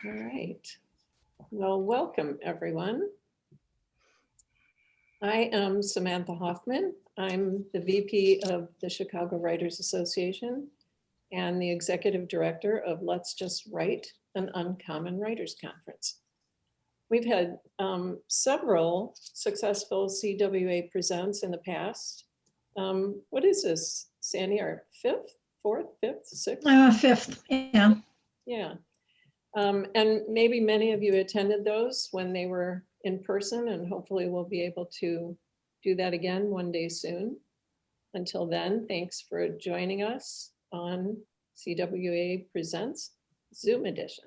All right. Well, welcome everyone. I am Samantha Hoffman. I'm the VP of the Chicago Writers Association and the Executive Director of Let's Just Write, an Uncommon Writers Conference. We've had several successful CWA Presents in the past. What is this, Sandy, our fifth, fourth, fifth, sixth? Fifth, yeah. Yeah. And maybe many of you attended those when they were in person, and hopefully we'll be able to do that again one day soon. Until then, thanks for joining us on CWA Presents Zoom edition.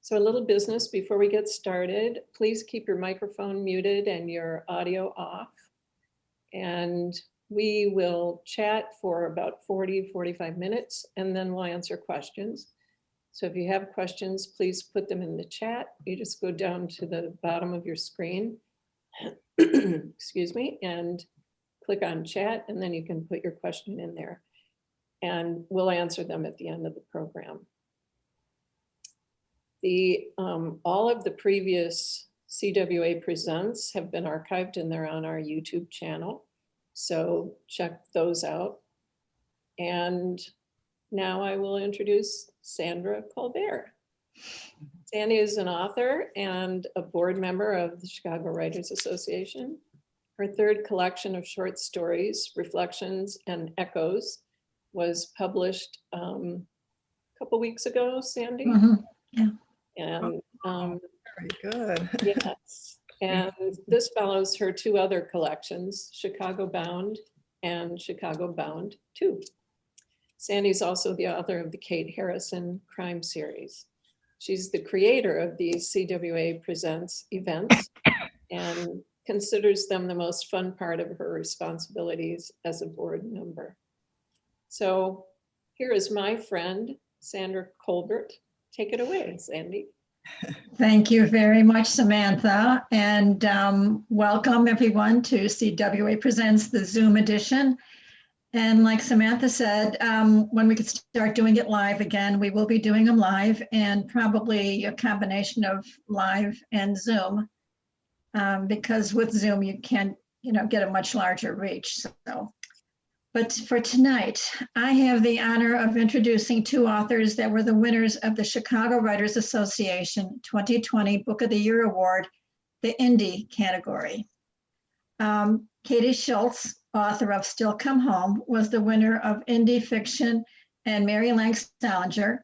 So a little business before we get started. Please keep your microphone muted and your audio off. And we will chat for about 40-45 minutes, and then we'll answer questions. So if you have questions, please put them in the chat. You just go down to the bottom of your screen, excuse me, and click on chat, and then you can put your question in there. And we'll answer them at the end of the program. All of the previous CWA Presents have been archived and they're on our YouTube channel. So check those out. And now I will introduce Sandra Colbert. Sandy is an author and a board member of the Chicago Writers Association. Her third collection of short stories, Reflections and Echoes, was published a couple weeks ago, Sandy. Mm-hmm. Yeah. And very good. yes, and this follows her two other collections, Chicago Bound and Chicago Bound 2. Sandy's also the author of the Kate Harrison crime series. She's the creator of these CWA Presents events and considers them the most fun part of her responsibilities as a board member. So here is my friend, Sandra Colbert. Take it away, Sandy. Thank you very much, Samantha. And welcome everyone to CWA Presents, the Zoom edition. And like Samantha said, when we could start doing it live again, we will be doing them live, and probably a combination of live and Zoom, because with Zoom you can, get a much larger reach. So, but for tonight, I have the honor of introducing two authors that were the winners of the Chicago Writers Association 2020 Book of the Year Award, the Indie category. Katey Schultz, author of Still Come Home, was the winner of Indie Fiction, and Mary Sallinger,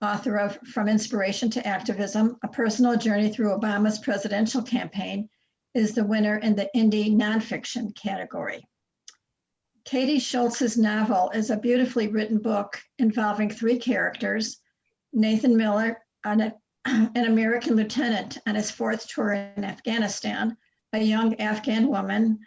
author of From Inspiration to Activism, A Personal Journey Through Obama's Presidential Campaign, is the winner in the Indie Nonfiction category. Katey Schultz's novel is a beautifully written book involving three characters: Nathan Miller, an American lieutenant on his fourth tour in Afghanistan, a young Afghan woman,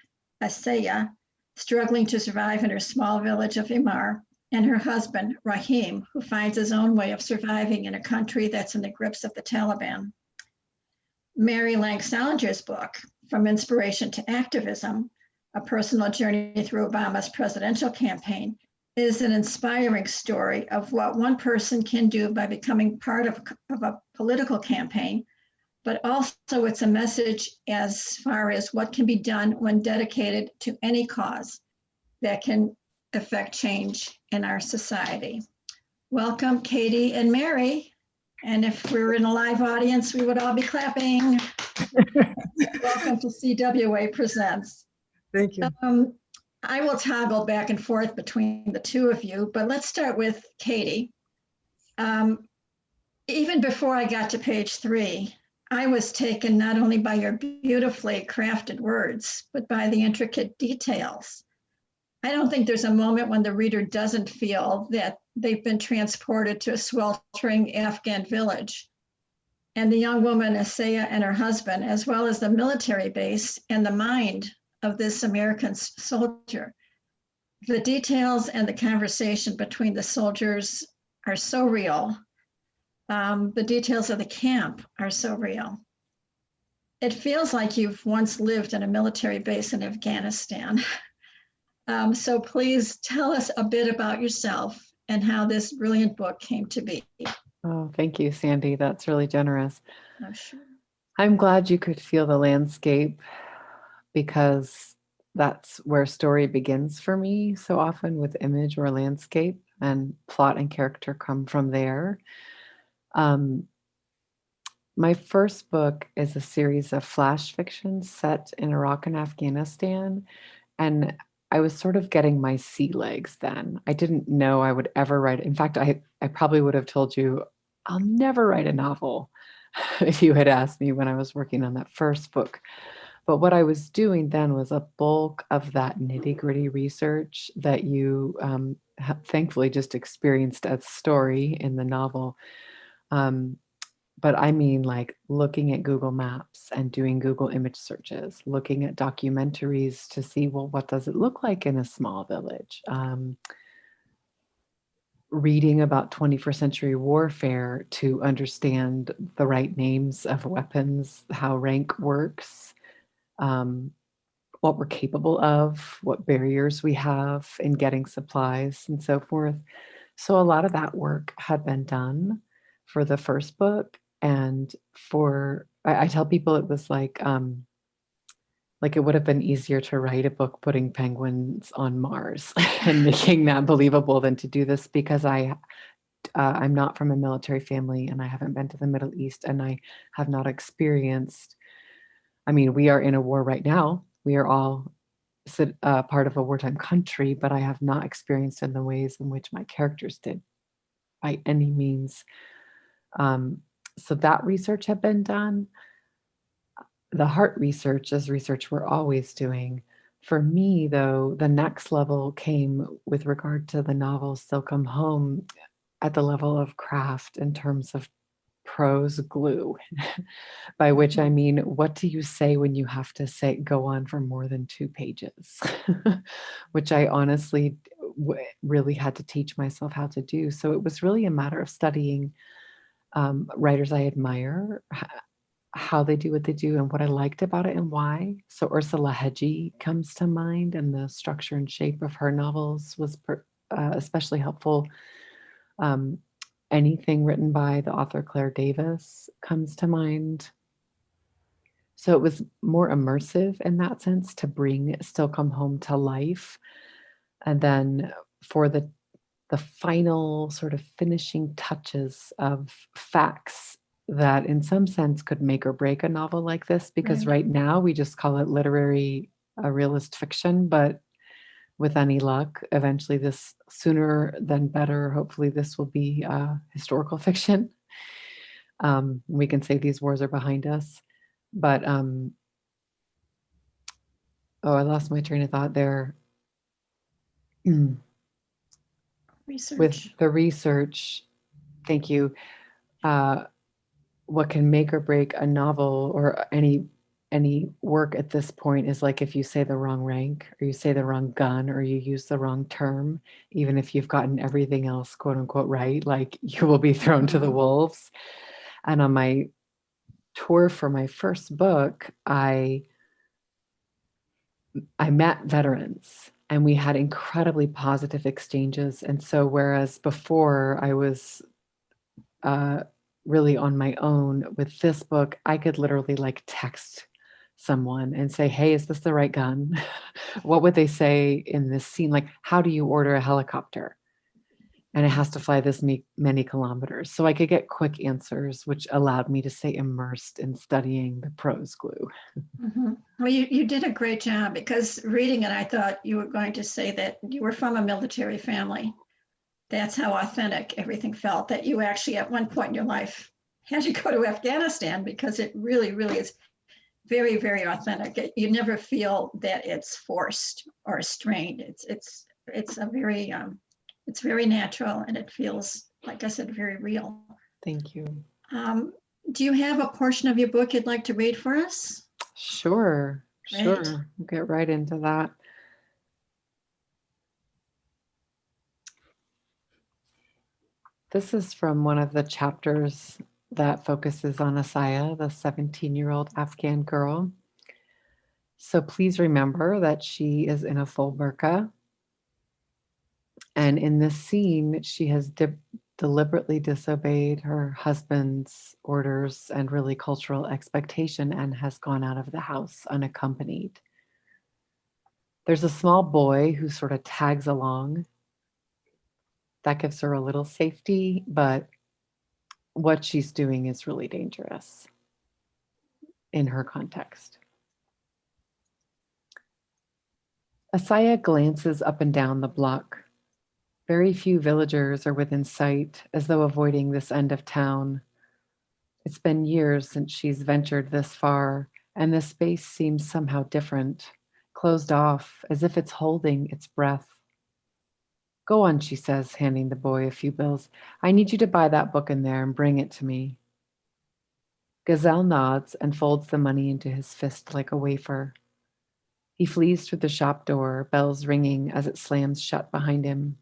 Asaya, struggling to survive in her small village of Imar, and her husband, Rahim, who finds his own way of surviving in a country that's in the grips of the Taliban. Mary Sallinger's book, From Inspiration to Activism, A Personal Journey Through Obama's Presidential Campaign, is an inspiring story of what one person can do by becoming part of a political campaign, but also it's a message as far as what can be done when dedicated to any cause that can affect change in our society. Welcome, Katey and Mary. And if we were in a live audience, we would all be clapping. Welcome to CWA Presents. Thank you. I will toggle back and forth between the two of you, but let's start with Katey. Even before I got to page 3, I was taken not only by your beautifully crafted words, but by the intricate details. I don't think there's a moment when the reader doesn't feel that they've been transported to a sweltering Afghan village. And the young woman, Asaya, and her husband, as well as the military base and the mind of this American soldier. The details and the conversation between the soldiers are so real. The details of the camp are so real. It feels like you've once lived in a military base in Afghanistan. So please tell us a bit about yourself and how this brilliant book came to be. Oh, thank you, Sandy. That's really generous. I'm sure. I'm glad you could feel the landscape because that's where story begins for me so often, with image or landscape, and plot and character come from there. Um, my first book is a series of flash fiction set in Iraq and Afghanistan. And I was sort of getting my sea legs then. I didn't know I would ever write. In fact, I probably would have told you, I'll never write a novel if you had asked me when I was working on that first book. But what I was doing then was a bulk of that nitty gritty research that you thankfully just experienced as story in the novel. Um, but I mean, like looking at Google Maps and doing Google image searches, looking at documentaries to see, well, what does it look like in a small village? Reading about 21st century warfare to understand the right names of weapons, how rank works, what we're capable of, what barriers we have in getting supplies, and so forth. So a lot of that work had been done for the first book. And I tell people it was like it would have been easier to write a book putting penguins on Mars and making that believable than to do this, because I'm not from a military family and I haven't been to the Middle East, and I have not experienced. I mean, we are in a war right now. We are all part of a wartime country, but I have not experienced in the ways in which my characters did by any means. So that research had been done. The heart research is research we're always doing. For me, though, the next level came with regard to the novel Still Come Home at the level of craft in terms of prose glue, by which I mean, what do you say when you have to go on for more than 2 pages, which I honestly really had to teach myself how to do. So it was really a matter of studying writers I admire, how they do what they do, and what I liked about it and why. So Ursula Hedgie comes to mind, and the structure and shape of her novels was especially helpful. Anything written by the author Claire Davis comes to mind. So it was more immersive in that sense to bring Still Come Home to life. And then for the final sort of finishing touches of facts that in some sense could make or break a novel like this, because right now we just call it literary realist fiction, but with any luck, eventually this, sooner than better, hopefully this will be historical fiction. We can say these wars are behind us, but oh, I lost my train of thought there. Research. With the research, thank you. What can make or break a novel or any work at this point is like if you say the wrong rank, or you say the wrong gun, or you use the wrong term, even if you've gotten everything else quote unquote right, like you will be thrown to the wolves. And on my tour for my first book, I met veterans and we had incredibly positive exchanges. And so whereas before I was really on my own, with this book, I could literally like text someone and say, hey, is this the right gun? What would they say in this scene? Like, how do you order a helicopter? And it has to fly this many kilometers. So I could get quick answers, which allowed me to stay immersed in studying the prose glue. Mm-hmm. Well, you did a great job, because reading it, I thought you were going to say that you were from a military family. That's how authentic everything felt, that you actually at one point in your life had to go to Afghanistan, because it really, really is very, very authentic. You never feel that it's forced or strained. It's a very it's very natural, and it feels, like I said, very real. Thank you. Do you have a portion of your book you'd like to read for us? Sure. Great. Sure. We'll get right into that. This is from one of the chapters that focuses on Asaya, the 17-year-old Afghan girl. So please remember that she is in a full burqa. And in this scene, she has deliberately disobeyed her husband's orders and really cultural expectation and has gone out of the house unaccompanied. There's a small boy who sort of tags along. That gives her a little safety, but what she's doing is really dangerous in her context. Asaya glances up and down the block. Very few villagers are within sight, as though avoiding this end of town. It's been years since she's ventured this far, and the space seems somehow different, closed off, as if it's holding its breath. Go on, she says, handing the boy a few bills. I need you to buy that book in there and bring it to me. Gazelle nods and folds the money into his fist like a wafer. He flees through the shop door, bells ringing as it slams shut behind him.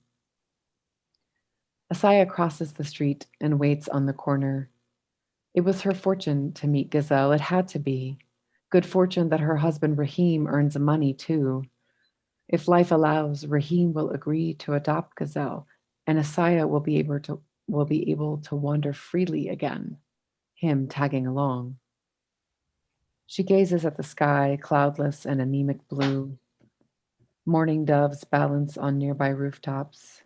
Asaya crosses the street and waits on the corner. It was her fortune to meet Gazelle. It had to be. Good fortune that her husband Rahim earns money too. If life allows, Rahim will agree to adopt Gazelle, and Asaya will be able to wander freely again, him tagging along. She gazes at the sky, cloudless and anemic blue. Morning doves balance on nearby rooftops.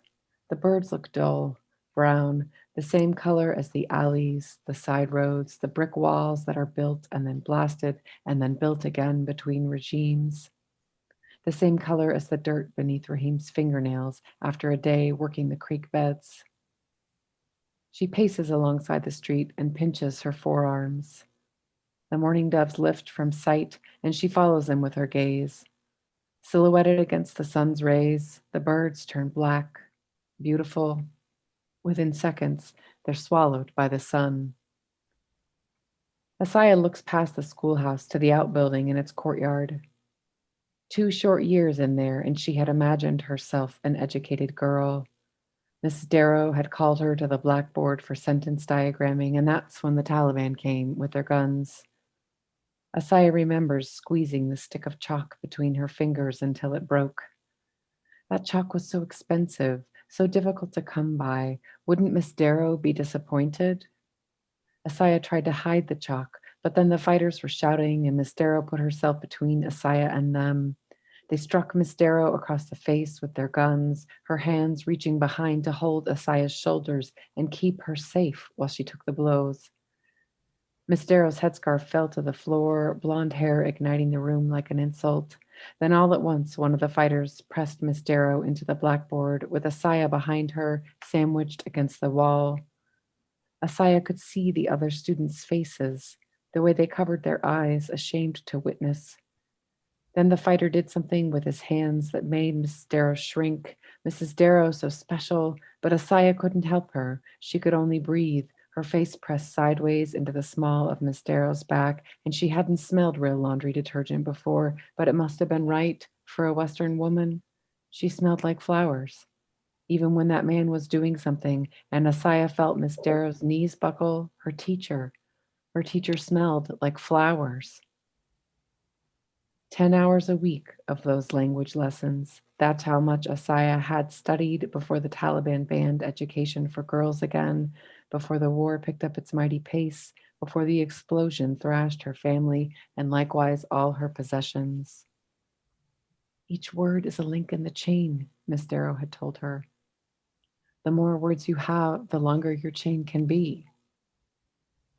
The birds look dull, brown, the same color as the alleys, the side roads, the brick walls that are built and then blasted and then built again between regimes. The same color as the dirt beneath Rahim's fingernails after a day working the creek beds. She paces alongside the street and pinches her forearms. The morning doves lift from sight, and she follows them with her gaze. Silhouetted against the sun's rays, the birds turn black, beautiful. Within seconds, they're swallowed by the sun. Asaya looks past the schoolhouse to the outbuilding in its courtyard. 2 short years in there, and she had imagined herself an educated girl. Mrs. Darrow had called her to the blackboard for sentence diagramming, and that's when the Taliban came with their guns. Asaya remembers squeezing the stick of chalk between her fingers until it broke. That chalk was so expensive, so difficult to come by. Wouldn't Miss Darrow be disappointed? Asaya tried to hide the chalk, but then the fighters were shouting, and Miss Darrow put herself between Asaya and them. They struck Miss Darrow across the face with their guns, her hands reaching behind to hold Asaya's shoulders and keep her safe while she took the blows. Miss Darrow's headscarf fell to the floor, blonde hair igniting the room like an insult. Then all at once, one of the fighters pressed Miss Darrow into the blackboard with Asaya behind her, sandwiched against the wall. Asaya could see the other students' faces, the way they covered their eyes, ashamed to witness. Then the fighter did something with his hands that made Mrs. Darrow shrink. Mrs. Darrow so special, but Asaya couldn't help her. She could only breathe, her face pressed sideways into the small of Miss Darrow's back, and she hadn't smelled real laundry detergent before, but it must have been right for a Western woman. She smelled like flowers. Even when that man was doing something, and Asaya felt Miss Darrow's knees buckle, her teacher smelled like flowers. 10 hours a week of those language lessons. That's how much Asaya had studied before the Taliban banned education for girls again, before the war picked up its mighty pace, before the explosion thrashed her family and likewise all her possessions. Each word is a link in the chain, Miss Darrow had told her. The more words you have, the longer your chain can be.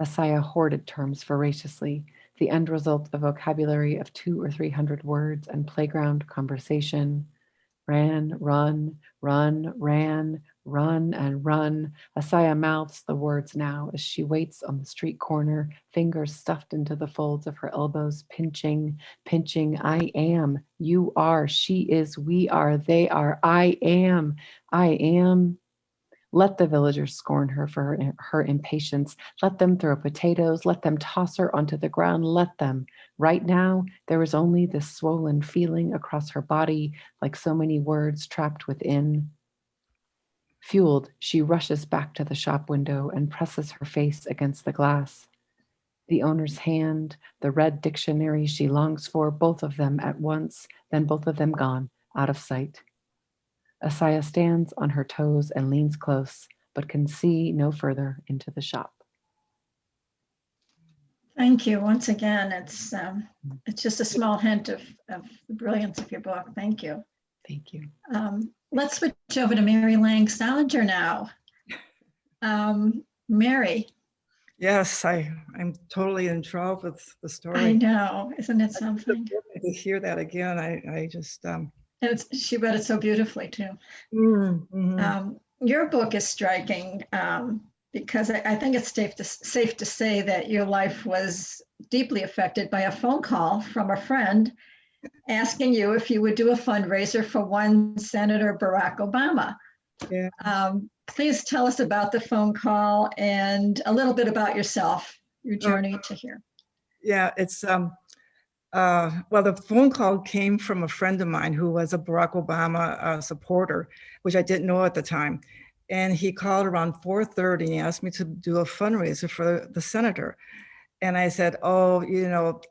Asaya hoarded terms voraciously, the end result a vocabulary of 200 or 300 words and playground conversation. Ran, run, run, ran, run, and run. Asaya mouths the words now as she waits on the street corner, fingers stuffed into the folds of her elbows, pinching, pinching. I am, you are, she is, we are, they are, I am, I am. Let the villagers scorn her for her impatience. Let them throw potatoes. Let them toss her onto the ground. Let them. Right now, there is only this swollen feeling across her body, like so many words trapped within. Fueled, she rushes back to the shop window and presses her face against the glass. The owner's hand, the red dictionary she longs for, both of them at once, then both of them gone, out of sight. Asaya stands on her toes and leans close, but can see no further into the shop. Thank you. Once again, it's just a small hint of the brilliance of your book. Thank you. Thank you. Let's switch over to Mary Lang Sallinger now. Mary. Yes, I'm totally enthralled with the story. I know, isn't it something? To hear that again, I just. And she read it so beautifully too. Mm-hmm. Your book is striking because I think it's safe to say that your life was deeply affected by a phone call from a friend asking you if you would do a fundraiser for one Senator Barack Obama. Yeah. Please tell us about the phone call and a little bit about yourself, your journey to here. Yeah, it's well, the phone call came from a friend of mine who was a Barack Obama supporter, which I didn't know at the time. And he called around 4:30 and he asked me to do a fundraiser for the senator. And I said, oh,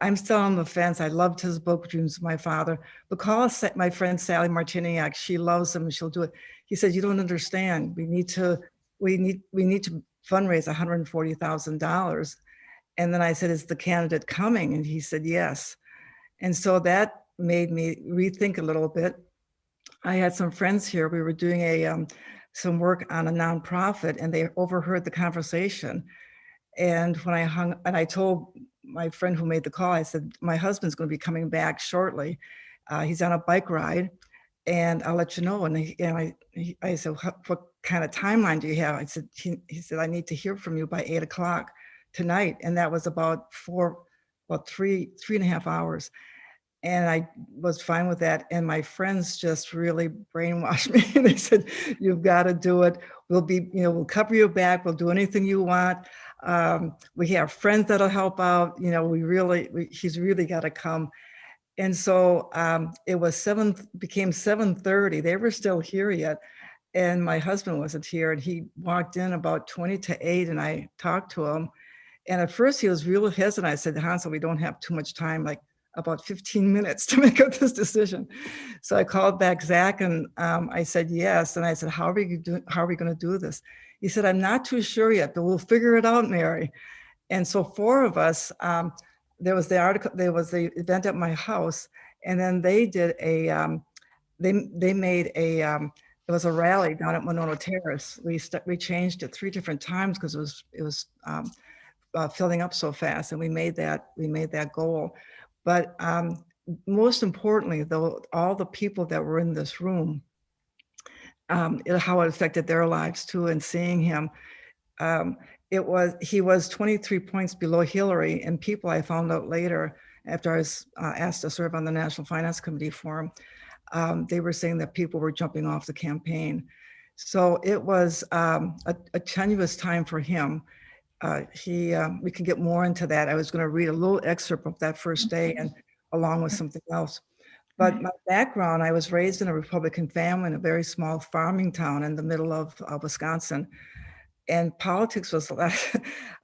I'm still on the fence. I loved his book, Dreams of My Father. But call my friend Sally Martiniak. She loves him and she'll do it. He said, you don't understand. We need to fundraise $140,000. And then I said, is the candidate coming? And he said, yes. And so that made me rethink a little bit. I had some friends here. We were doing some work on a nonprofit and they overheard the conversation. And when I told my friend who made the call, I said, my husband's going to be coming back shortly. He's on a bike ride and I'll let you know. And I said, what kind of timeline do you have? I said, he said, I need to hear from you by 8 o'clock tonight. And that was about 3.5 hours. And I was fine with that. And my friends just really brainwashed me. And they said, you've got to do it. We'll cover your back. We'll do anything you want. We have friends that'll help out. He's really got to come. And so it became 7:30. They were still here yet. And my husband wasn't here. And he walked in about 20 to 8 and I talked to him. And at first he was real hesitant. I said, Hansel, we don't have too much time, like about 15 minutes to make up this decision. So I called back Zach and I said, yes. And I said, how are we going to do this? He said, I'm not too sure yet, but we'll figure it out, Mary. And so 4 of us, there was the event at my house. And then they did it was a rally down at Monona Terrace. We changed it 3 different times because it was filling up so fast, and we made that goal. But most importantly, though, all the people that were in this room, how it affected their lives too, and seeing him, he was 23 points below Hillary, and people I found out later after I was asked to serve on the National Finance Committee for him, they were saying that people were jumping off the campaign. So it was a tenuous time for him. We can get more into that. I was going to read a little excerpt of that first day and along with something else. But my background, I was raised in a Republican family in a very small farming town in the middle of Wisconsin. And politics was,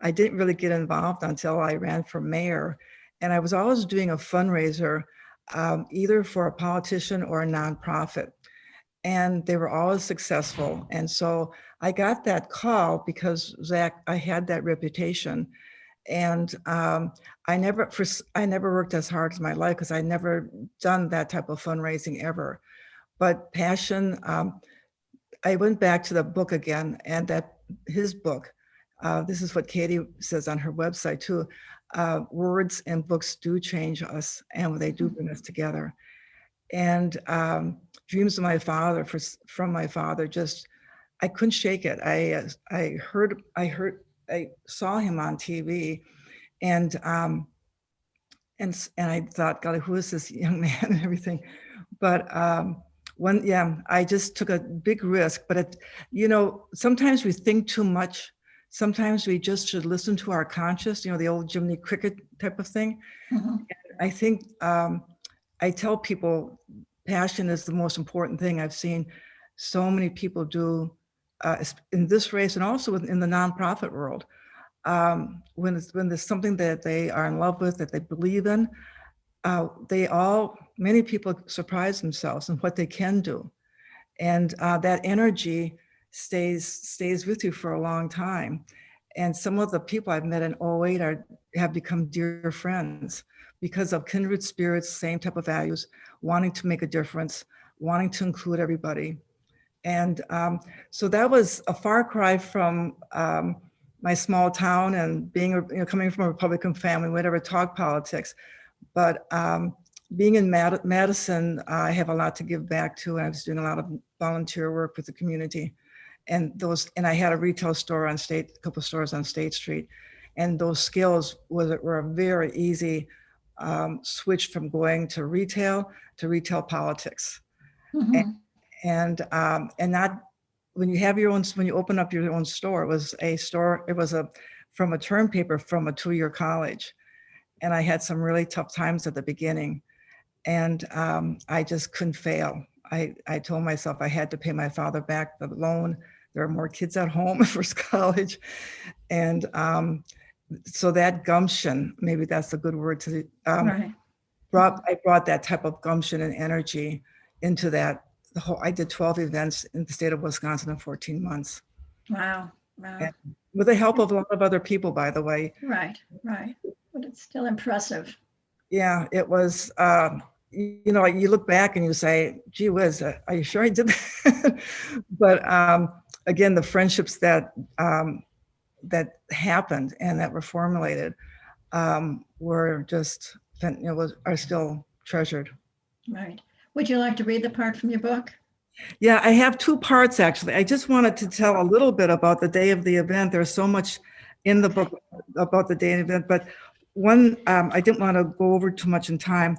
I didn't really get involved until I ran for mayor. And I was always doing a fundraiser, either for a politician or a nonprofit. And they were always successful. And so I got that call because, Zach, I had that reputation. And I never worked as hard as my life because I never done that type of fundraising ever. But passion, I went back to the book again, and his book, this is what Katey says on her website too, words and books do change us, and they do bring us together. And Dreams of My Father, from my father, just, I couldn't shake it. I saw him on TV, and I thought, God, who is this young man and everything. But I just took a big risk. But sometimes we think too much. Sometimes we just should listen to our conscience. The old Jiminy Cricket type of thing. Mm-hmm. I think I tell people passion is the most important thing. I've seen so many people do in this race and also in the nonprofit world. When there's something that they are in love with, that they believe in, many people surprise themselves in what they can do. And that energy stays with you for a long time. And some of the people I've met in 08 have become dear friends because of kindred spirits, same type of values, wanting to make a difference, wanting to include everybody. And so that was a far cry from my small town and being, coming from a Republican family, we never talk politics. But being in Madison, I have a lot to give back to. I was doing a lot of volunteer work with the community. And I had a retail store on a couple stores on State Street. And those skills were a very easy switch from going to retail politics. Mhm. And not, when you open up your own store, it was from a term paper from a 2-year college. And I had some really tough times at the beginning. And I just couldn't fail. I told myself I had to pay my father back the loan. There are more kids at home for college. And so that gumption, maybe that's a good word to, Right. I brought that type of gumption and energy into that. I did 12 events in the state of Wisconsin in 14 months. Wow. Wow. And with the help of a lot of other people, by the way. Right. Right. But it's still impressive. Yeah, it was, you look back and you say, gee whiz, are you sure I did that? But again, the friendships that happened and that were formulated were just, are still treasured. Right. Would you like to read the part from your book? Yeah, I have 2 parts, actually. I just wanted to tell a little bit about the day of the event. There's so much in the book about the day of the event, but one, I didn't want to go over too much in time.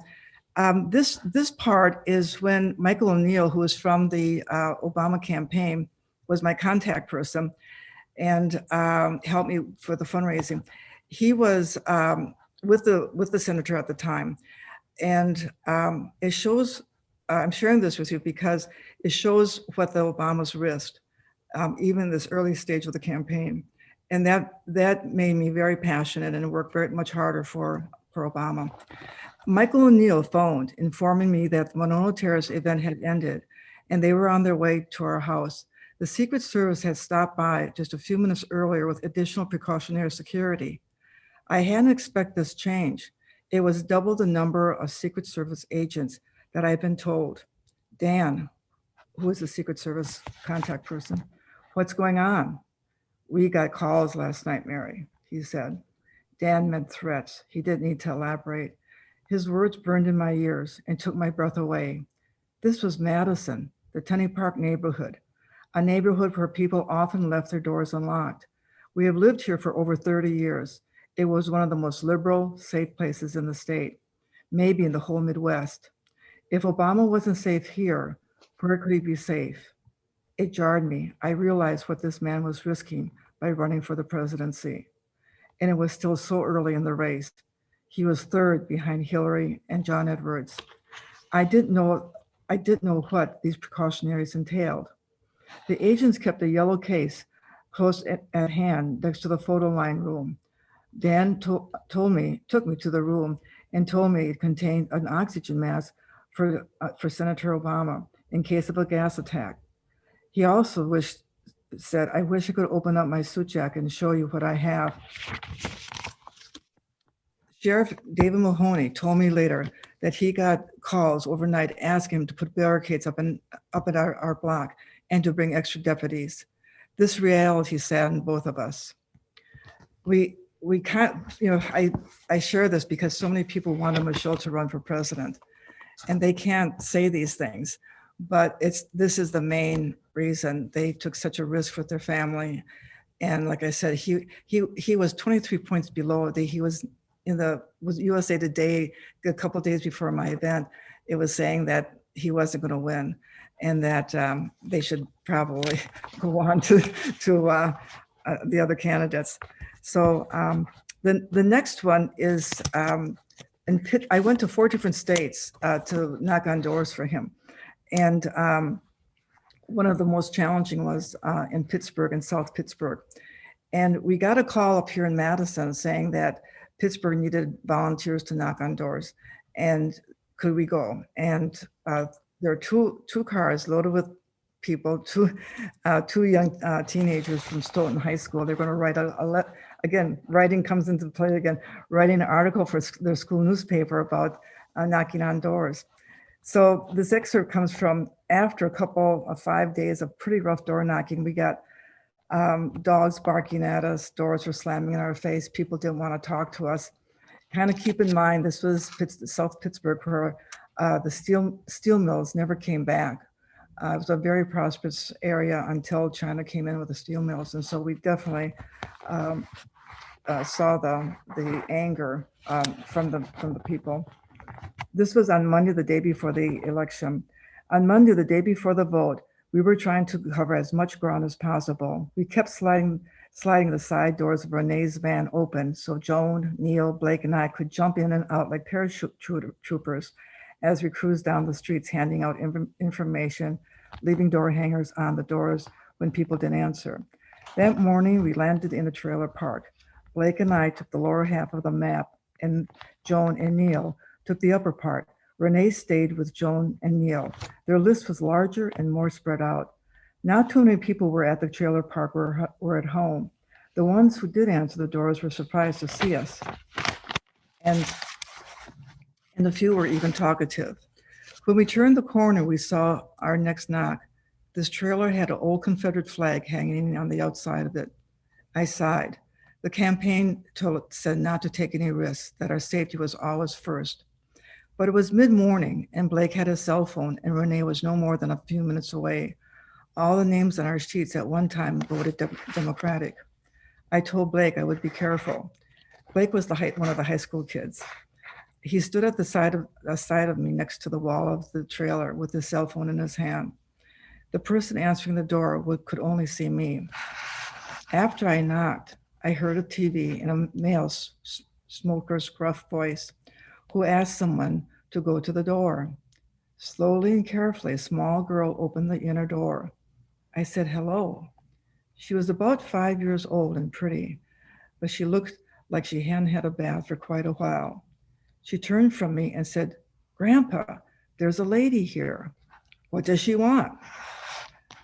This part is when Michael O'Neill, who was from the Obama campaign, was my contact person and helped me for the fundraising. He was with the senator at the time. And it shows, I'm sharing this with you because it shows what the Obamas risked, even this early stage of the campaign. And that made me very passionate and worked very much harder for Obama. Michael O'Neill phoned, informing me that the Monona Terrace event had ended and they were on their way to our house. The Secret Service had stopped by just a few minutes earlier with additional precautionary security. I hadn't expected this change. It was double the number of Secret Service agents that I'd been told. Dan, who is the Secret Service contact person, what's going on? We got calls last night, Mary, he said. Dan meant threats. He didn't need to elaborate. His words burned in my ears and took my breath away. This was Madison, the Tenny Park neighborhood, a neighborhood where people often left their doors unlocked. We have lived here for over 30 years. It was one of the most liberal, safe places in the state, maybe in the whole Midwest. If Obama wasn't safe here, where could he be safe? It jarred me. I realized what this man was risking by running for the presidency. And it was still so early in the race. He was third behind Hillary and John Edwards. I didn't know what these precautionaries entailed. The agents kept a yellow case close at hand next to the photo line room. Dan took me to the room and told me it contained an oxygen mask for Senator Obama in case of a gas attack. He also said, I wish I could open up my suit jacket and show you what I have. Sheriff David Mahoney told me later that he got calls overnight asking him to put barricades up at our block and to bring extra deputies. This reality saddened both of us. We can't, I share this because so many people wanted Michelle to run for president and they can't say these things, but this is the main reason they took such a risk with their family. And like I said, he was 23 points below. He was was USA Today a couple of days before my event. It was saying that he wasn't going to win and that they should probably go on to the other candidates. So the next one is, I went to 4 different states to knock on doors for him. And one of the most challenging was in Pittsburgh and South Pittsburgh. And we got a call up here in Madison saying that Pittsburgh needed volunteers to knock on doors. And could we go? And there are two cars loaded with people, two young teenagers from Stoughton High School. They're going to write again, writing comes into play again, writing an article for their school newspaper about knocking on doors. So this excerpt comes from after a couple of 5 days of pretty rough door knocking. We got dogs barking at us, doors were slamming in our face, people didn't want to talk to us. Kind of keep in mind, this was South Pittsburgh, where the steel mills never came back. It was a very prosperous area until China came in with the steel mills. And so we definitely saw the anger from the people. This was on Monday, the day before the election. On Monday, the day before the vote, we were trying to cover as much ground as possible. We kept sliding the side doors of Renee's van open so Joan, Neil, Blake, and I could jump in and out like parachute troopers as we cruised down the streets handing out information, leaving door hangers on the doors when people didn't answer. That morning, we landed in a trailer park. Blake and I took the lower half of the map, and Joan and Neil took the upper part. Renee stayed with Joan and Neil. Their list was larger and more spread out. Not too many people were at the trailer park were at home. The ones who did answer the doors were surprised to see us. And a few were even talkative. When we turned the corner, we saw our next knock. This trailer had an old Confederate flag hanging on the outside of it. I sighed. The campaign said not to take any risks, that our safety was always first. But it was mid-morning and Blake had his cell phone and Renee was no more than a few minutes away. All the names on our sheets at one time voted Democratic. I told Blake I would be careful. Blake was one of the high school kids. He stood at the side of me next to the wall of the trailer with his cell phone in his hand. The person answering the door could only see me. After I knocked, I heard a TV in a male smoker's gruff voice who asked someone to go to the door. Slowly and carefully, a small girl opened the inner door. I said, hello. She was about 5 years old and pretty, but she looked like she hadn't had a bath for quite a while. She turned from me and said, Grandpa, there's a lady here. What does she want?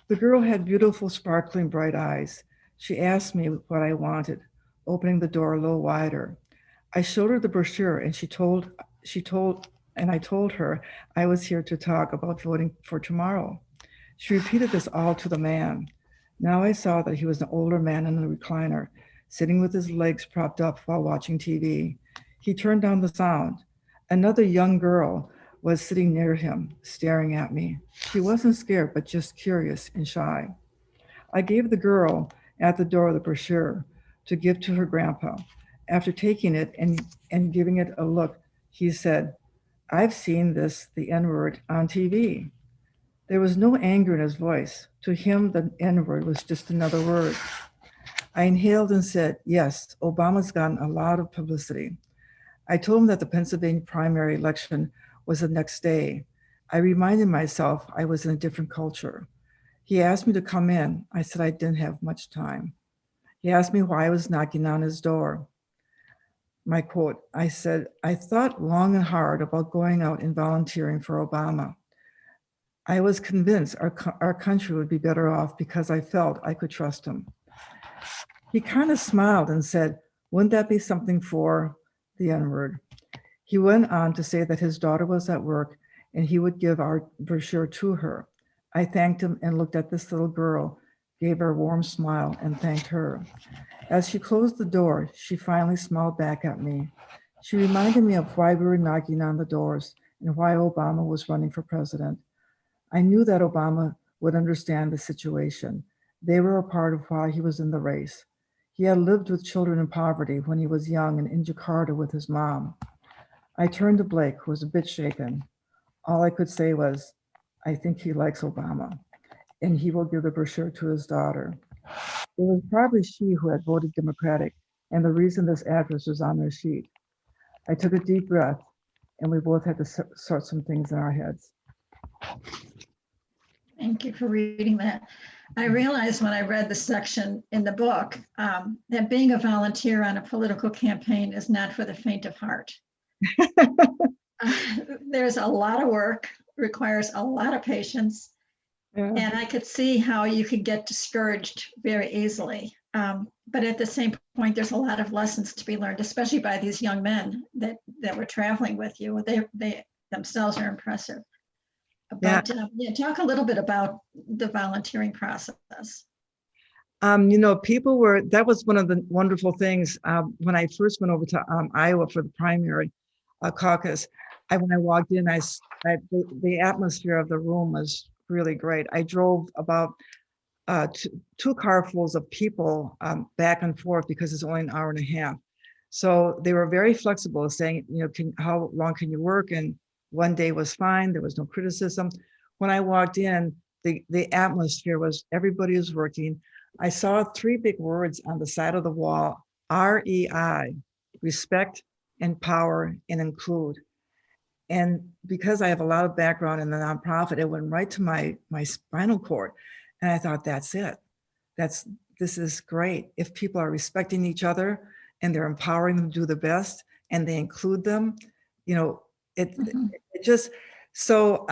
The girl had beautiful, sparkling, bright eyes. She asked me what I wanted, opening the door a little wider. I showed her the brochure and I told her I was here to talk about voting for tomorrow. She repeated this all to the man. Now I saw that he was an older man in a recliner, sitting with his legs propped up while watching TV. He turned down the sound. Another young girl was sitting near him, staring at me. She wasn't scared, but just curious and shy. I gave the girl at the door the brochure to give to her grandpa. After taking it and giving it a look, he said, I've seen the N-word on TV. There was no anger in his voice. To him, the N-word was just another word. I inhaled and said, yes, Obama's gotten a lot of publicity. I told him that the Pennsylvania primary election was the next day. I reminded myself I was in a different culture. He asked me to come in. I said I didn't have much time. He asked me why I was knocking on his door. My quote, I said, I thought long and hard about going out and volunteering for Obama. I was convinced our country would be better off because I felt I could trust him. He kind of smiled and said, wouldn't that be something for the N-word? He went on to say that his daughter was at work and he would give our brochure to her. I thanked him and looked at this little girl, gave her a warm smile and thanked her. As she closed the door, she finally smiled back at me. She reminded me of why we were knocking on the doors and why Obama was running for president. I knew that Obama would understand the situation. They were a part of why he was in the race. He had lived with children in poverty when he was young and in Jakarta with his mom. I turned to Blake, who was a bit shaken. All I could say was, I think he likes Obama, and he will give the brochure to his daughter. It was probably she who had voted Democratic, and the reason this address was on their sheet. I took a deep breath, and we both had to sort some things in our heads. Thank you for reading that. I realized when I read the section in the book that being a volunteer on a political campaign is not for the faint of heart. There's a lot of work, requires a lot of patience, Yeah. And I could see how you could get discouraged very easily. But at the same point, there's a lot of lessons to be learned, especially by these young men that were traveling with you. They themselves are impressive. Yeah. But yeah, talk a little bit about the volunteering process. People were, that was one of the wonderful things when I first went over to Iowa for the primary caucus. When I walked in, the atmosphere of the room was really great. I drove about two carfuls of people back and forth because it's only an hour and a half. So they were very flexible, saying, how long can you work? And one day was fine. There was no criticism. When I walked in, the atmosphere was, everybody was working. I saw three big words on the side of the wall: REI, respect, empower, and include. And because I have a lot of background in the nonprofit, it went right to my spinal cord. And I thought, that's it. This is great. If people are respecting each other and they're empowering them to do the best and they include them, it just, so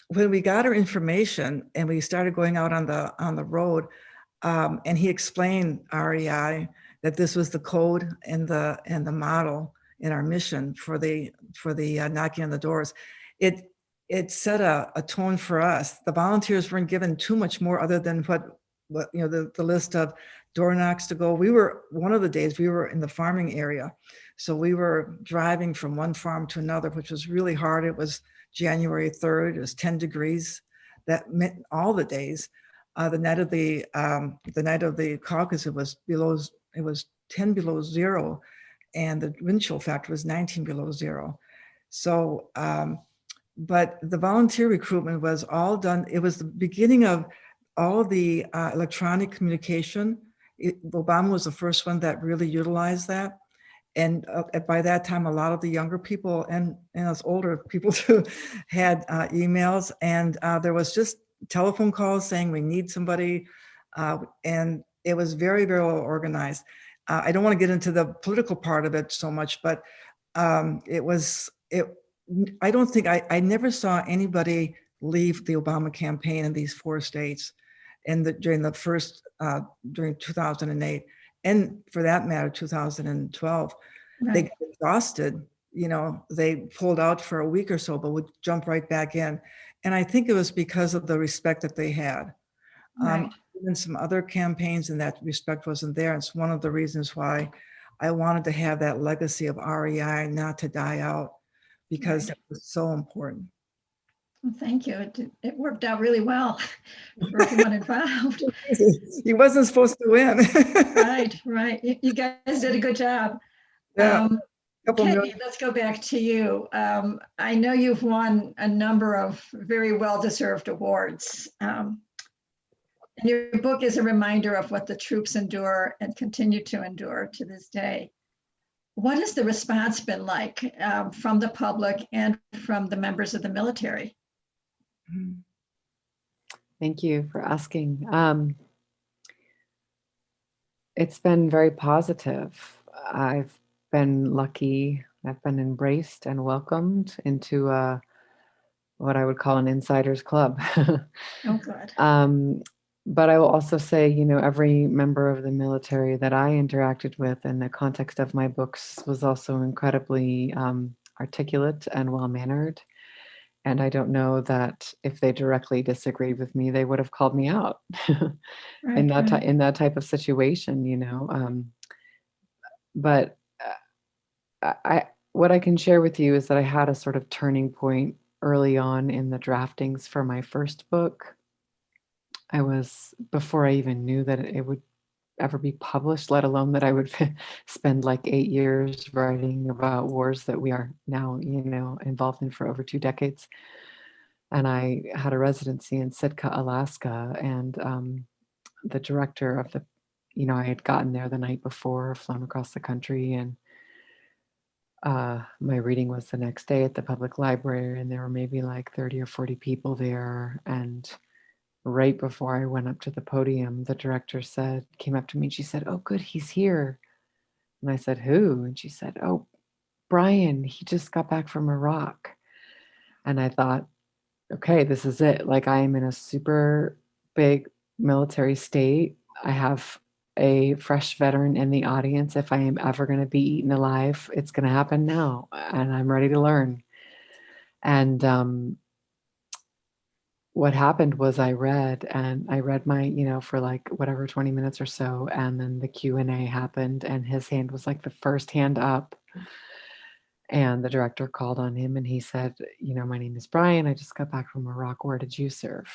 when we got our information and we started going out on the road, and he explained REI, that this was the code and the model in our mission for the knocking on the doors. It set a tone for us. The volunteers weren't given too much more other than what the list of door knocks to go. One of the days we were in the farming area, so we were driving from one farm to another, which was really hard. It was January 3rd. It was 10 degrees. That meant all the days. The night of the caucus, it was 10 below zero, and the wind chill factor was 19 below zero. So, but the volunteer recruitment was all done. It was the beginning of all of the electronic communication. Obama was the first one that really utilized that. And by that time, a lot of the younger people and us older people too had emails, and there was just telephone calls saying we need somebody, and it was very, very well organized. I don't want to get into the political part of it so much, but I don't think, I never saw anybody leave the Obama campaign in these 4 states during 2008, and for that matter, 2012. Right. They got exhausted, they pulled out for a week or so, but would jump right back in. And I think it was because of the respect that they had. Right. Even some other campaigns, and that respect wasn't there. It's one of the reasons why I wanted to have that legacy of REI not to die out, because Right. it was so important. Well, thank you. It worked out really well for everyone involved. He wasn't supposed to win. Right. You guys did a good job. Yeah. Katey, let's go back to you. I know you've won a number of very well-deserved awards. And your book is a reminder of what the troops endure and continue to endure to this day. What has the response been like from the public and from the members of the military? Thank you for asking. It's been very positive. I've been lucky. I've been embraced and welcomed into what I would call an insider's club. Oh, good. But I will also say, every member of the military that I interacted with in the context of my books was also incredibly articulate and well-mannered. And I don't know that if they directly disagreed with me, they would have called me out in that type of situation, But what I can share with you is that I had a sort of turning point early on in the draftings for my first book. Before I even knew that it would ever be published, let alone that I would spend like 8 years writing about wars that we are now, involved in for over 2 decades. And I had a residency in Sitka, Alaska, and the director of I had gotten there the night before, flown across the country, and my reading was the next day at the public library, and there were maybe like 30 or 40 people there. And right before I went up to the podium, the director came up to me and she said, "Oh, good, he's here." And I said, "Who?" And she said, "Oh, Brian, he just got back from Iraq." And I thought, okay, this is it. Like, I am in a super big military state. I have a fresh veteran in the audience. If I am ever going to be eaten alive, it's going to happen now, and I'm ready to learn. And what happened was I read my, for like whatever 20 minutes or so, and then the Q&A happened, and his hand was like the first hand up. And the director called on him and he said, my name is Brian. I just got back from Iraq. Where did you serve?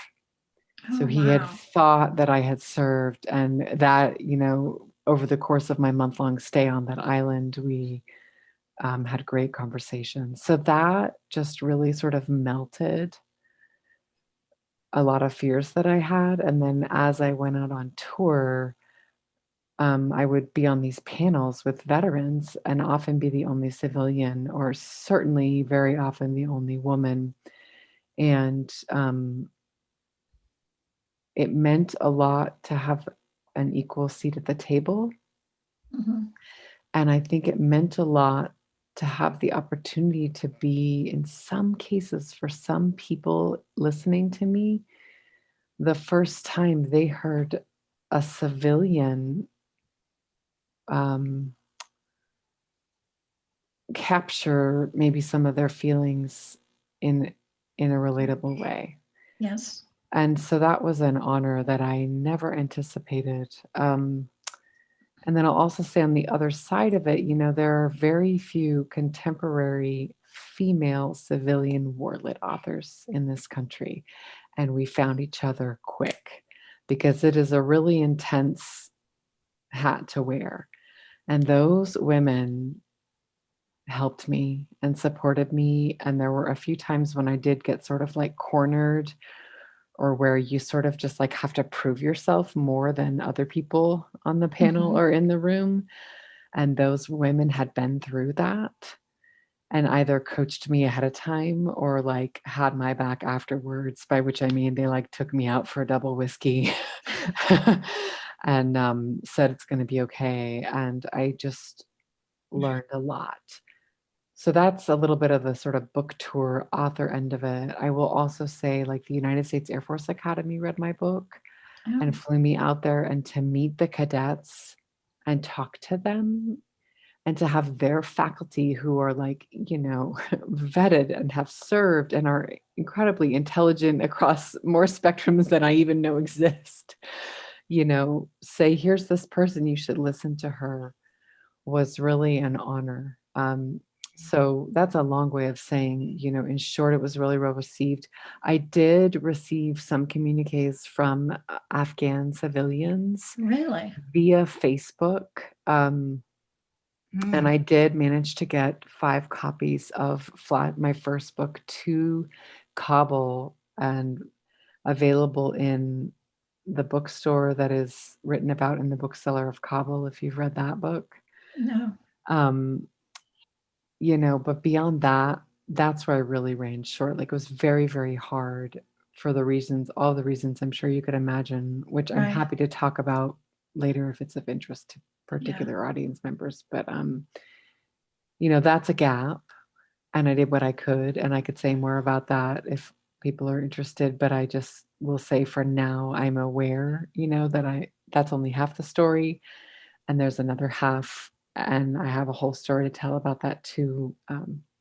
So Oh, he had wow. thought that I had served, and that, over the course of my month-long stay on that island, we had great conversations. So that just really sort of melted a lot of fears that I had. And then as I went out on tour, I would be on these panels with veterans and often be the only civilian, or certainly very often the only woman. And it meant a lot to have an equal seat at the table. Mhm. And I think it meant a lot to have the opportunity to be, in some cases, for some people listening to me, the first time they heard a civilian capture maybe some of their feelings in a relatable way. Yes. And so that was an honor that I never anticipated. And then I'll also say, on the other side of it, there are very few contemporary female civilian war lit authors in this country. And we found each other quick, because it is a really intense hat to wear. And those women helped me and supported me. And there were a few times when I did get sort of like cornered, or where you sort of just like have to prove yourself more than other people on the panel Mhm. or in the room. And those women had been through that and either coached me ahead of time or like had my back afterwards, by which I mean they like took me out for a double whiskey and said it's going to be okay. And I just learned a lot. So that's a little bit of the sort of book tour author end of it. I will also say, like, the United States Air Force Academy read my book Oh, and flew me out there, and to meet the cadets and talk to them, and to have their faculty who are like, vetted and have served and are incredibly intelligent across more spectrums than I even know exist, say, here's this person, you should listen to her, was really an honor. So that's a long way of saying, in short, it was really well received. I did receive some communiques from Afghan civilians really? via Facebook. And Mm. I did manage to get 5 copies of my first book to Kabul, and available in the bookstore that is written about in The Bookseller of Kabul, if you've read that book. No. Um, but beyond that, that's where I really ran short. Like, it was very, very hard for all the reasons I'm sure you could imagine, which I'm Right. happy to talk about later if it's of interest to Yeah. particular audience members. But, that's a gap. And I did what I could, and I could say more about that if people are interested. But I just will say, for now, I'm aware, that's only half the story, and there's another half, and I have a whole story to tell about that too,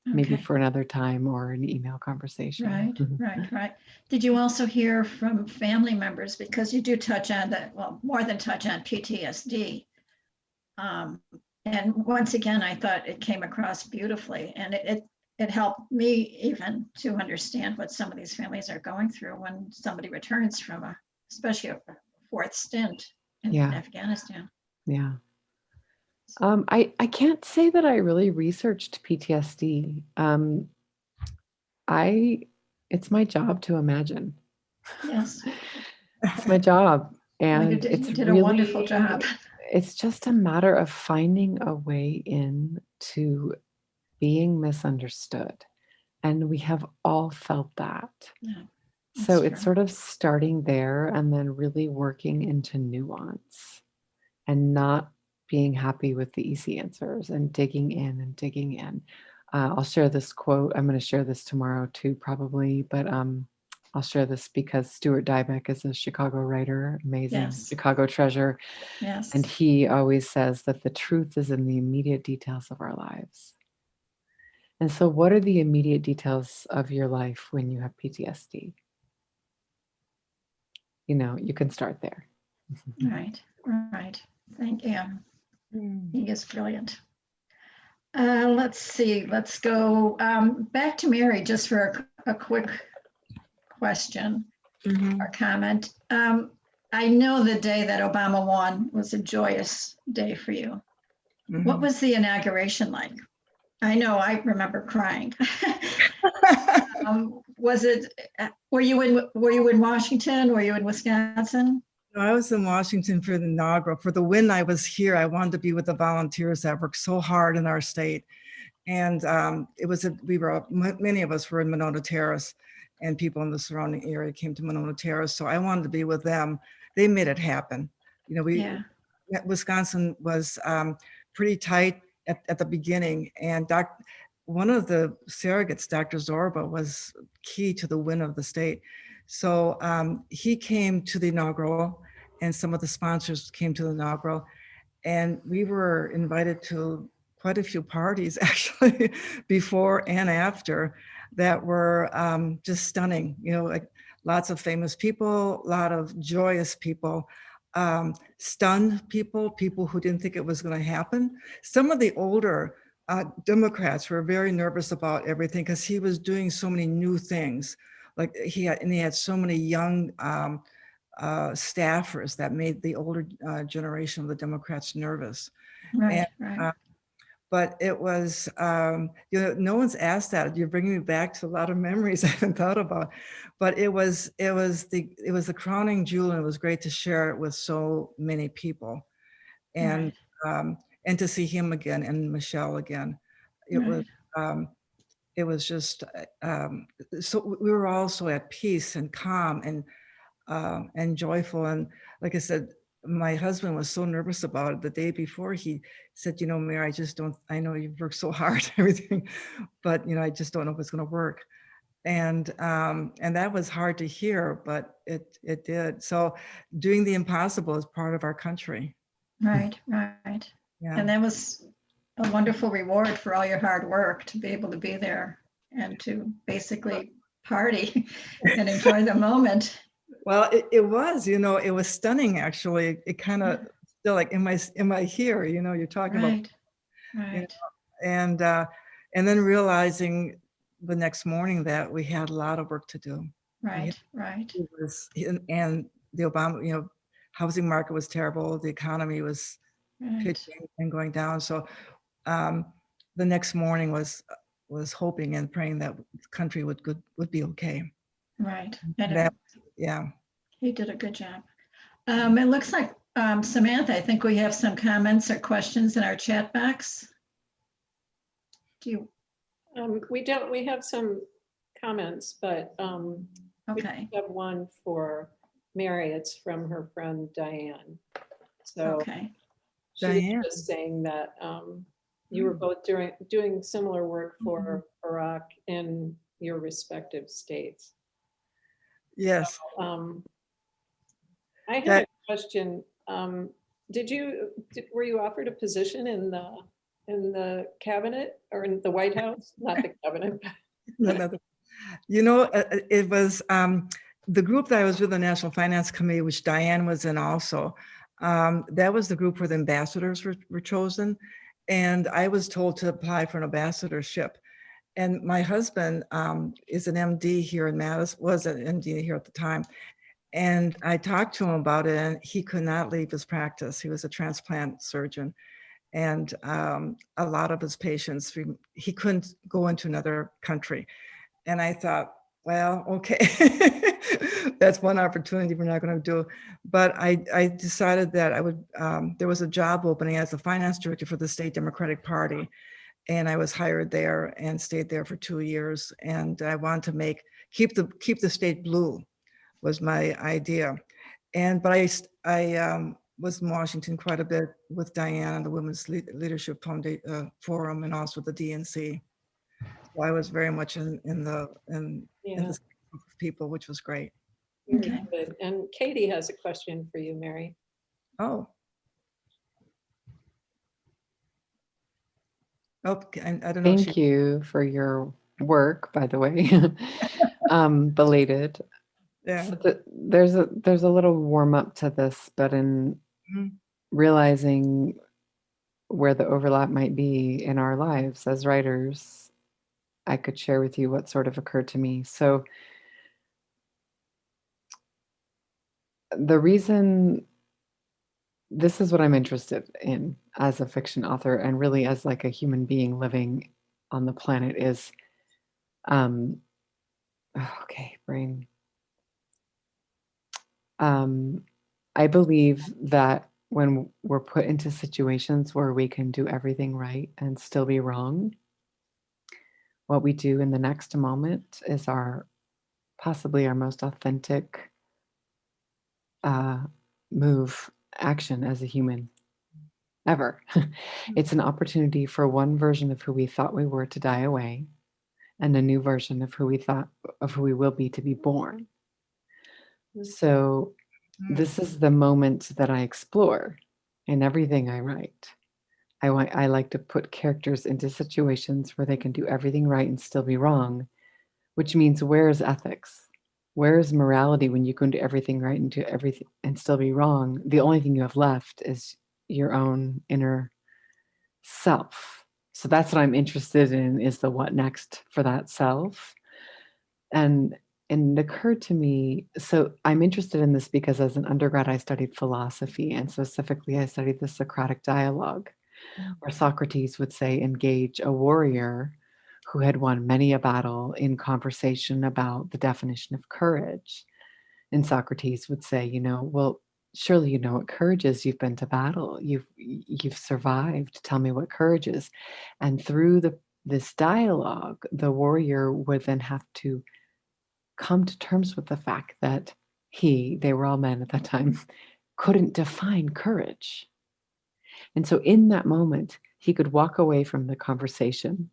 maybe Okay. for another time or an email conversation. Right, Mhm. right. Did you also hear from family members? Because you do touch on that, well, more than touch on PTSD. And once again, I thought it came across beautifully, and it helped me even to understand what some of these families are going through when somebody returns from especially a fourth stint in Yeah, Afghanistan. yeah. I can't say that I really researched PTSD. I It's my job to imagine. Yes, It's my job. well, And it's you did a wonderful really, job. it's just a matter of finding a way in to being misunderstood. And we have all felt that. Yeah, So that's it's true. sort of starting there and then really working into nuance, and not being happy with the easy answers, and digging in and digging in. I'll share this quote. I'm going to share this tomorrow too, probably. But I'll share this because Stuart Dybek is a Chicago writer, amazing Yes. Chicago treasure. Yes. And he always says that the truth is in the immediate details of our lives. And so, what are the immediate details of your life when you have PTSD? You know, you can start there. Right. Right. Thank you. He is brilliant. Let's see. Let's go back to Mary just for a quick question or comment. I know the day that Obama won was a joyous day for you. What was the inauguration like? I know I remember crying. Was it? Were you in Washington? Were you in Wisconsin? No, I was in Washington for the inaugural. For the win, I was here. I wanted to be with the volunteers that worked so hard in our state. And many of us were in Monona Terrace, and people in the surrounding area came to Monona Terrace. So I wanted to be with them. They made it happen. You know, Wisconsin was pretty tight at the beginning. And one of the surrogates, Dr. Zorba, was key to the win of the state. So he came to the inaugural, and some of the sponsors came to the inaugural, and we were invited to quite a few parties actually before and after that were just stunning. You know, like lots of famous people, a lot of joyous people, stunned people who didn't think it was going to happen. Some of the older Democrats were very nervous about everything because he was doing so many new things. Like he had so many young staffers that made the older generation of the Democrats nervous. Right, and, right. But it was, you know, no one's asked that. You're bringing me back to a lot of memories I haven't thought about. But it was the crowning jewel, and it was great to share it with so many people, and and to see him again and Michelle again. It was just so we were all so at peace and calm and joyful. And like I said, my husband was so nervous about it the day before. He said, you know, Mary, I know you've worked so hard and everything, but you know, I just don't know if it's going to work. And that was hard to hear, but it did. So doing the impossible is part of our country. Right, right. Yeah. And that was a wonderful reward for all your hard work to be able to be there and to basically party and enjoy the moment. Well, it was, you know, it was stunning, actually. It kind of still like, am I here? You know, you're talking about, right. You know, and then realizing the next morning that we had a lot of work to do. Right. It was, and the Obama, you know, housing market was terrible. The economy was pitching and going down. So the next morning was hoping and praying that the country would be okay. Right. Yeah. He did a good job. It looks like, Samantha, I think we have some comments or questions in our chat box. Do you? We have some comments, but Okay. we have one for Mary. It's from her friend Diane. So okay. She was just saying that you were both doing similar work for Iraq in your respective states. Yes. So, I had a question. Were you offered a position in the cabinet or in the White House? Not the cabinet. You know, it was the group that I was with, the National Finance Committee, which Diane was in also. That was the group where the ambassadors were chosen. And I was told to apply for an ambassadorship. And my husband is an MD here in Madison, was an MD here at the time. And I talked to him about it, and he could not leave his practice. He was a transplant surgeon. And a lot of his patients, he couldn't go into another country. And I thought, well, okay, that's one opportunity we're not going to do. But I decided that I would, there was a job opening as a finance director for the State Democratic Party. And I was hired there and stayed there for 2 years. And I wanted to keep the state blue was my idea. But I was in Washington quite a bit with Diane and the Women's Leadership Forum, and also the DNC. So I was very much in the people, which was great. Very Okay. good. And Katie has a question for you, Mary. Oh. Okay, I don't know. if Thank you for your work, by the way. Belated. Yeah. So there's a little warm up to this, but in Mhm. realizing where the overlap might be in our lives as writers, I could share with you what sort of occurred to me. So the reason this is what I'm interested in as a fiction author and really as like a human being living on the planet is okay, brain. I believe that when we're put into situations where we can do everything right and still be wrong, what we do in the next moment is possibly our most authentic move, action as a human ever. It's an opportunity for one version of who we thought we were to die away, and a new version of who we will be to be born. So this is the moment that I explore in everything I write. I like to put characters into situations where they can do everything right and still be wrong, which means where is ethics? Where is morality when you can do everything right and do everything and still be wrong? The only thing you have left is your own inner self. So that's what I'm interested in, is the what next for that self. And it occurred to me, so I'm interested in this because as an undergrad, I studied philosophy, and specifically I studied the Socratic dialogue, where Socrates would say, engage a warrior who had won many a battle in conversation about the definition of courage. And Socrates would say, well, surely you know what courage is. You've been to battle. You've survived. Tell me what courage is. And through this dialogue, the warrior would then have to come to terms with the fact that they were all men at that time, couldn't define courage. And so in that moment, he could walk away from the conversation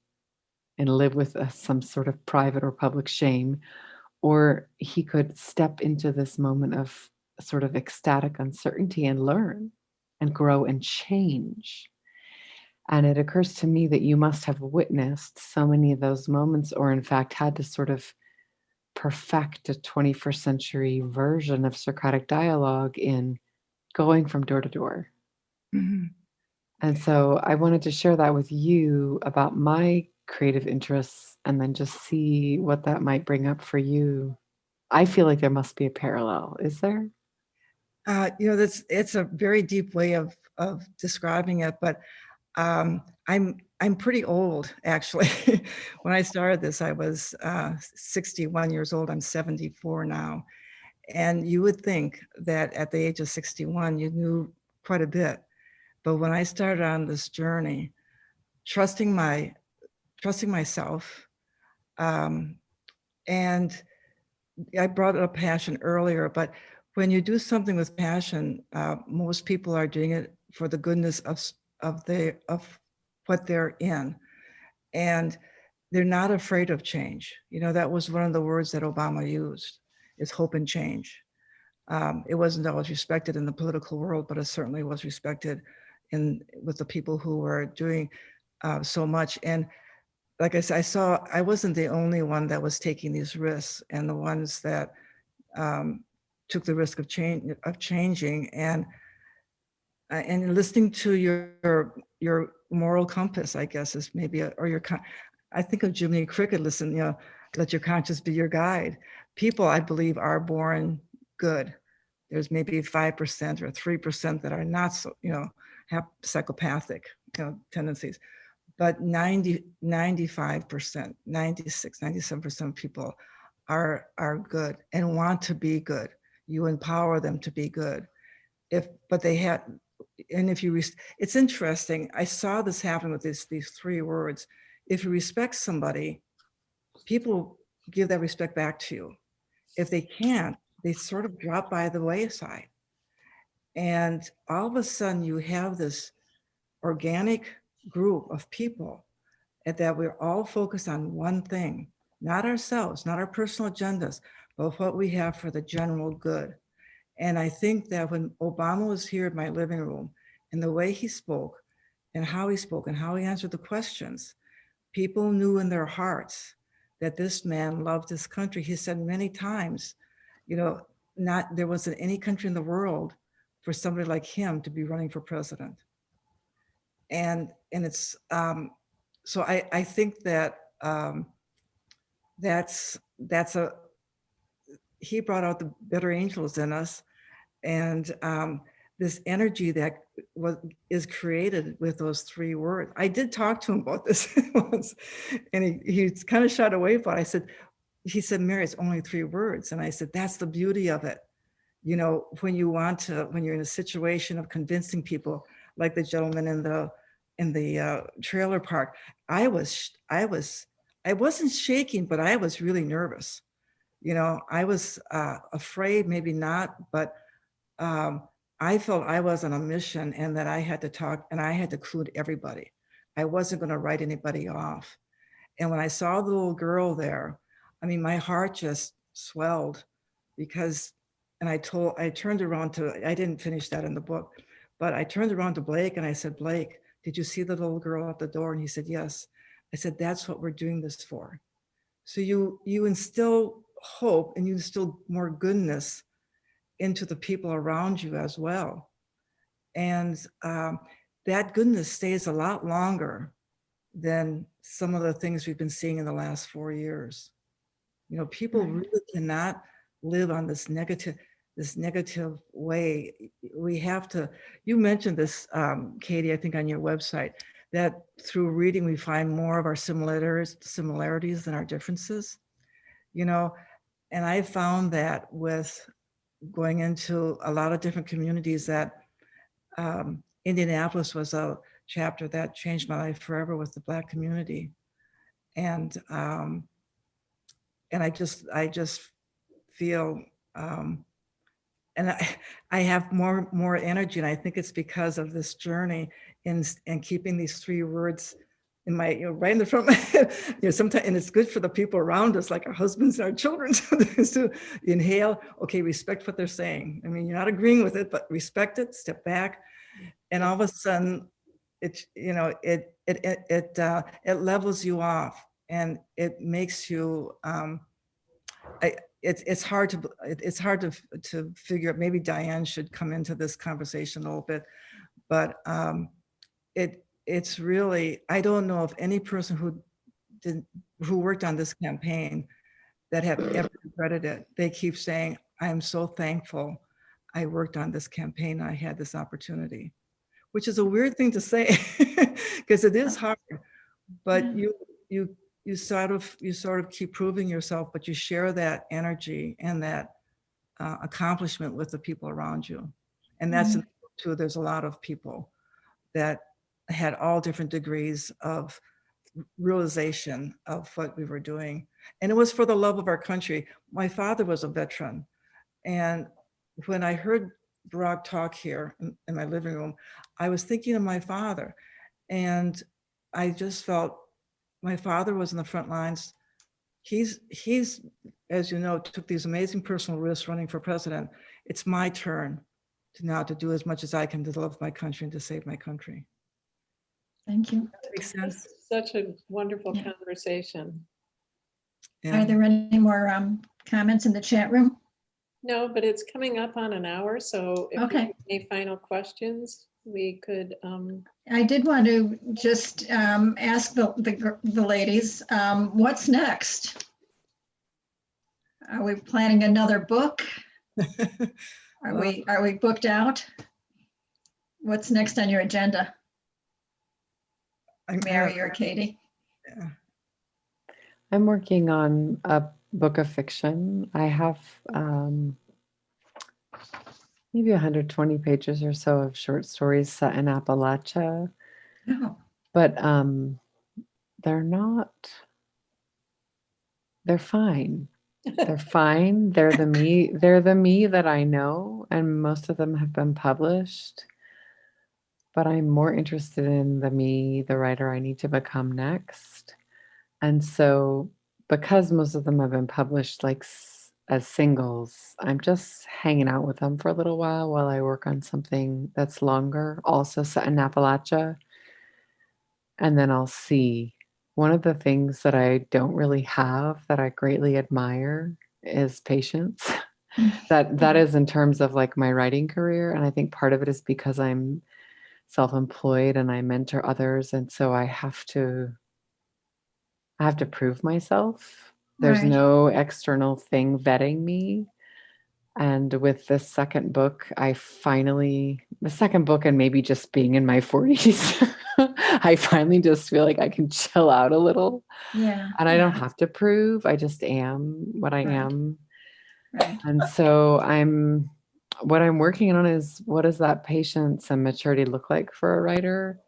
and live with some sort of private or public shame, or he could step into this moment of sort of ecstatic uncertainty and learn and grow and change. And it occurs to me that you must have witnessed so many of those moments, or in fact had to sort of perfect a 21st century version of Socratic dialogue in going from door to door. Mhm. And so I wanted to share that with you about my creative interests and then just see what that might bring up for you. I feel like there must be a parallel. Is there? It's a very deep way of describing it, but I'm pretty old, actually. When I started this, I was 61 years old. I'm 74 now. And you would think that at the age of 61, you knew quite a bit. But when I started on this journey, trusting myself, and I brought up passion earlier, but when you do something with passion, most people are doing it for the goodness of what they're in, and they're not afraid of change. That was one of the words that Obama used, is hope and change. It wasn't always respected in the political world, but it certainly was respected with the people who were doing so much. And like I said, I wasn't the only one that was taking these risks, and the ones that took the risk of changing, and listening to your moral compass, I guess, is maybe I think of Jiminy Cricket. Listen, let your conscience be your guide. People, I believe, are born good. There's maybe 5% or 3% that are not so, have psychopathic tendencies. But 95%, 96, 97% of people are good and want to be good. You empower them to be good. It's interesting. I saw this happen with these three words. If you respect somebody, people give that respect back to you. If they can't, they sort of drop by the wayside. And all of a sudden you have this organic group of people, and that we're all focused on one thing, not ourselves, not our personal agendas, but what we have for the general good. And I think that when Obama was here in my living room, and the way he spoke and how he answered the questions, people knew in their hearts that this man loved this country. He said many times, you know, not there wasn't any country in the world for somebody like him to be running for president. And it's so I think that that's a he brought out the better angels in us, and this energy that is created with those 3 words. I did talk to him about this once, and he kind of shied away, but he said, Mary, it's only 3 words. And I said, that's the beauty of it. You know, when you're in a situation of convincing people, like the gentleman in the trailer park, I wasn't shaking, but I was really nervous. You know, I was afraid, maybe not, but I felt I was on a mission, and that I had to talk, and I had to include everybody. I wasn't going to write anybody off. And when I saw the little girl there, I mean, my heart just swelled, because, and I turned around I didn't finish that in the book, but I turned around to Blake and I said, Blake, did you see the little girl at the door? And he said, yes. I said, that's what we're doing this for. So you instill hope, and you instill more goodness into the people around you as well. And that goodness stays a lot longer than some of the things we've been seeing in the last 4 years. You know, people really cannot live on this negative way. We have to, you mentioned this, Katey, I think on your website, that through reading, we find more of our similarities than our differences, you know, and I found that with going into a lot of different communities, that Indianapolis was a chapter that changed my life forever with the Black community. And I just feel, and I have more energy, and I think it's because of this journey and keeping these 3 words in my, you know, right in the front of my head. You know, sometimes, and it's good for the people around us, like our husbands and our children, to inhale, okay, respect what they're saying. I mean, you're not agreeing with it, but respect it, step back. And all of a sudden, it levels you off, and it makes you, it's hard to figure out. Maybe Diane should come into this conversation a little bit, but it's really, I don't know of any person who worked on this campaign that have ever regretted it. They keep saying, I'm so thankful I worked on this campaign. I had this opportunity, which is a weird thing to say, because it is hard, but you sort of keep proving yourself, but you share that energy and that accomplishment with the people around you. And that's too, there's a lot of people that had all different degrees of realization of what we were doing. And it was for the love of our country. My father was a veteran. And when I heard Barack talk here in my living room, I was thinking of my father. And I just felt my father was in the front lines. He's, as you know, took these amazing personal risks running for president. It's my turn now to do as much as I can to love my country and to save my country. Thank you. That makes sense. Such a wonderful conversation. Yeah. Are there any more comments in the chat room? No, but it's coming up on an hour. So if you have any final questions, we could. I did want to just ask the ladies, what's next? Are we planning another book? Are we booked out? What's next on your agenda? Mary or Katey? Yeah. I'm working on a book of fiction. I have maybe 120 pages or so of short stories set in Appalachia. Oh. But they're fine. They're fine. They're the me that I know, and most of them have been published. But I'm more interested in the writer I need to become next. And so, because most of them have been published, like as singles, I'm just hanging out with them for a little while I work on something that's longer, also set in Appalachia. And then I'll see. One of the things that I don't really have that I greatly admire is patience. That is in terms of like my writing career. And I think part of it is because I'm self-employed and I mentor others. And so I have to prove myself. There's Right. no external thing vetting me. And with this second book, the second book and maybe just being in my 40s, I finally just feel like I can chill out a little. Yeah. And I don't have to prove, I just am what I Right. am. Right. And so what I'm working on is, what does that patience and maturity look like for a writer?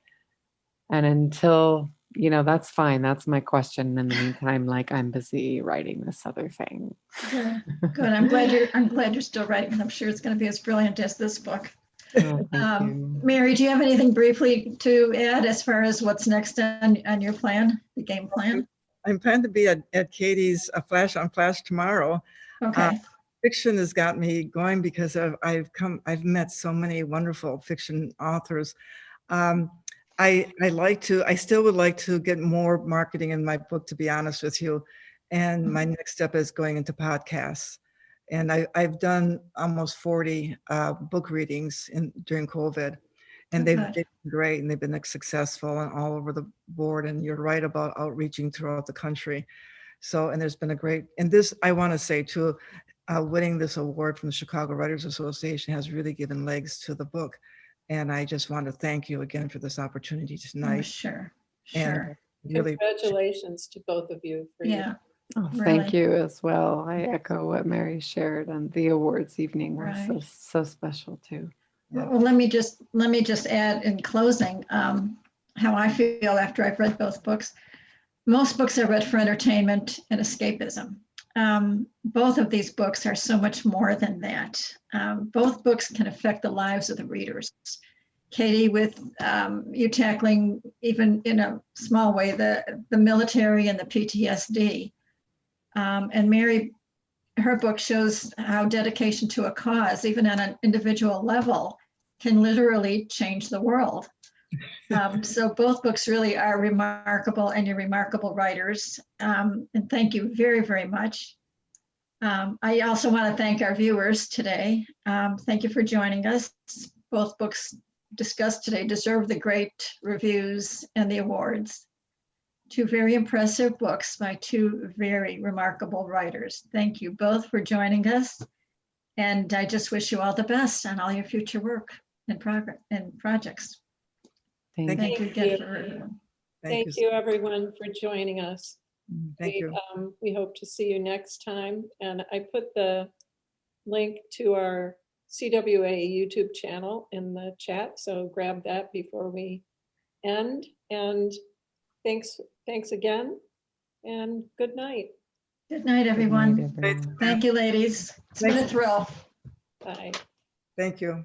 And until, that's fine. That's my question. In the meantime, like, I'm busy writing this other thing. Good. Good. I'm glad you're still writing. I'm sure it's going to be as brilliant as this book. Oh, thank you. Mary, do you have anything briefly to add as far as what's next on your plan, the game plan? I'm planning to be at Katey's Flash on Flash tomorrow. Okay. Fiction has got me going because I've met so many wonderful fiction authors. I still would like to get more marketing in my book, to be honest with you. And my next step is going into podcasts. And I've done almost 40 book readings during COVID. And they've been great, and they've been successful and all over the board. And you're right about outreaching throughout the country. So, and there's been and this, I want to say too, winning this award from the Chicago Writers Association has really given legs to the book. And I just want to thank you again for this opportunity tonight. Oh, sure. And really, congratulations to both of you. Oh, thank you as well. I echo what Mary shared, and the awards evening were so special too. Well, let me just add in closing how I feel after I've read both books. Most books are read for entertainment and escapism. Both of these books are so much more than that. Both books can affect the lives of the readers. Katey, with you tackling, even in a small way, the military and the PTSD. And Mary, her book shows how dedication to a cause, even on an individual level, can literally change the world. So both books really are remarkable, and you're remarkable writers. And thank you very, very much. I also want to thank our viewers today. Thank you for joining us. Both books discussed today deserve the great reviews and the awards. Two very impressive books by two very remarkable writers. Thank you both for joining us. And I just wish you all the best on all your future work and projects. Thank you again. Thank you everyone for joining us. Thank you. We hope to see you next time. And I put the link to our CWA YouTube channel in the chat, so grab that before we end. And thanks again, and good night. Good night, everyone. Good night, everyone. Thank you, ladies. It's been a thrill. Bye. Thank you.